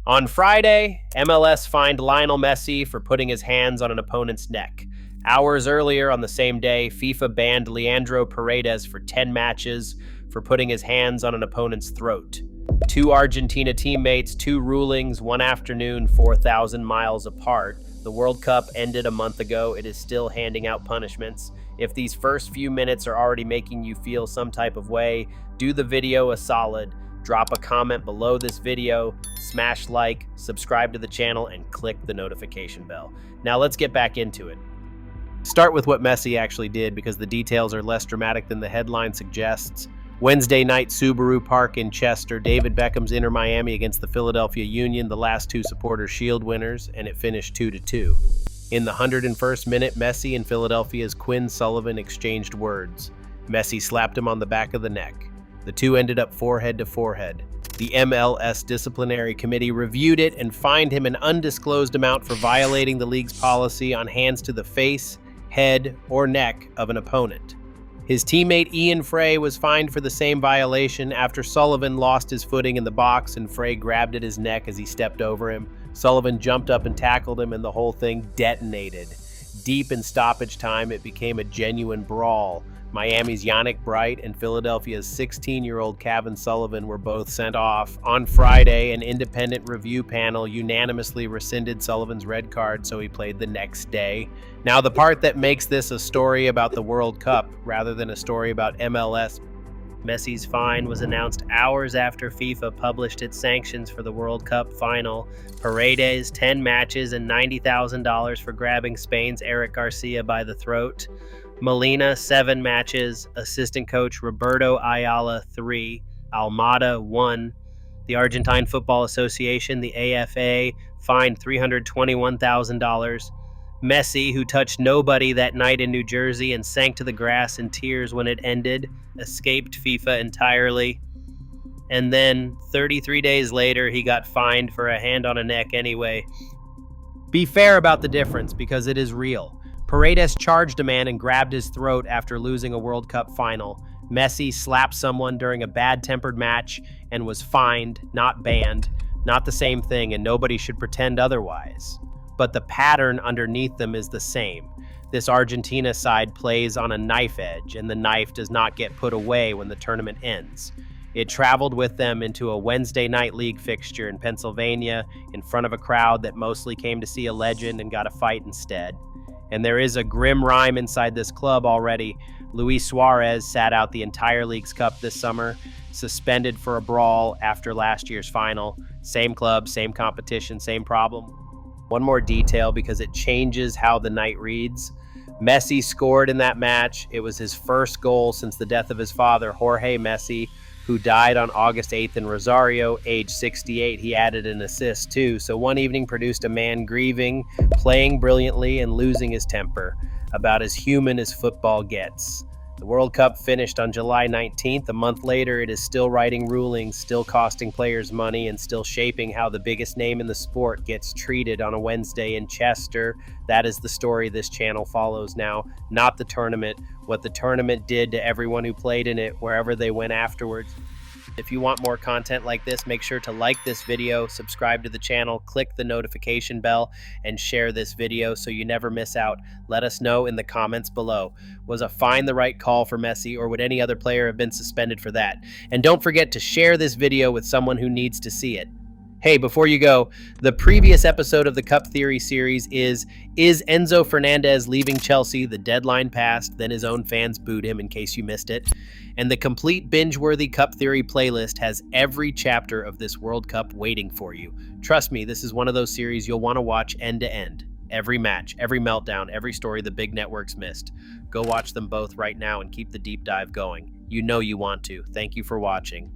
On Friday, MLS fined Lionel Messi for putting his hands on an opponent's neck. Hours earlier on the same day, FIFA banned Leandro Paredes for 10 matches for putting his hands on an opponent's throat. Two Argentina teammates, two rulings, one afternoon, 4,000 miles apart. The World Cup ended a month ago. It is still handing out punishments. If these first few minutes are already making you feel some type of way, do the video a solid. Drop a comment below this video, smash like, subscribe to the channel, and click the notification bell. Now let's get back into it. Start with what Messi actually did because the details are less dramatic than the headline suggests. Wednesday night, Subaru Park in Chester, David Beckham's Inter Miami against the Philadelphia Union, the last two Supporters' Shield winners, and it finished 2-2. In the 101st minute, Messi and Philadelphia's Quinn Sullivan exchanged words. Messi slapped him on the back of the neck. The two ended up forehead to forehead. The MLS Disciplinary Committee reviewed it and fined him an undisclosed amount for violating the league's policy on hands to the face, head, or neck of an opponent. His teammate Ian Fray was fined for the same violation after Sullivan lost his footing in the box and Fray grabbed at his neck as he stepped over him. Sullivan jumped up and tackled him and the whole thing detonated. Deep in stoppage time, it became a genuine brawl. Miami's Yannick Bright and Philadelphia's 16-year-old Cavan Sullivan were both sent off. On Friday, an independent review panel unanimously rescinded Sullivan's red card, so he played the next day. Now, the part that makes this a story about the World Cup rather than a story about MLS, Messi's fine was announced hours after FIFA published its sanctions for the World Cup final. Paredes, 10 matches and $90,000 for grabbing Spain's Eric Garcia by the throat. Molina, 7 matches. Assistant coach Roberto Ayala, 3. Almada, 1. The Argentine Football Association, the AFA, fined $321,000. Messi, who touched nobody that night in New Jersey and sank to the grass in tears when it ended, escaped FIFA entirely. And then, 33 days later, he got fined for a hand on a neck anyway. Be fair about the difference, because it is real. Paredes charged a man and grabbed his throat after losing a World Cup final. Messi slapped someone during a bad-tempered match and was fined, not banned. Not the same thing, and nobody should pretend otherwise. But the pattern underneath them is the same. This Argentina side plays on a knife edge, and the knife does not get put away when the tournament ends. It traveled with them into a Wednesday night league fixture in Pennsylvania in front of a crowd that mostly came to see a legend and got a fight instead. And there is a grim rhyme inside this club already. Luis Suarez sat out the entire League's Cup this summer, suspended for a brawl after last year's final. Same club, same competition, same problem. One more detail because it changes how the night reads. Messi scored in that match. It was his first goal since the death of his father, Jorge Messi, who died on August 8th in Rosario, age 68. He added an assist too. So one evening produced a man grieving, playing brilliantly, and losing his temper. About as human as football gets. The World Cup finished on July 19th. A month later, it is still writing rulings, still costing players money, and still shaping how the biggest name in the sport gets treated on a Wednesday in Chester. That is the story this channel follows now, not the tournament. What the tournament did to everyone who played in it, wherever they went afterwards. If you want more content like this, make sure to like this video, subscribe to the channel, click the notification bell, and share this video so you never miss out. Let us know in the comments below. Was a fine the right call for Messi, or would any other player have been suspended for that? And don't forget to share this video with someone who needs to see it. Hey, before you go, the previous episode of the Cup Theory series is Enzo Fernandez leaving Chelsea? The deadline passed, then his own fans booed him, in case you missed it. And the complete binge-worthy Cup Theory playlist has every chapter of this World Cup waiting for you. Trust me, this is one of those series you'll want to watch end to end. Every match, every meltdown, every story the big networks missed. Go watch them both right now and keep the deep dive going. You know you want to. Thank you for watching.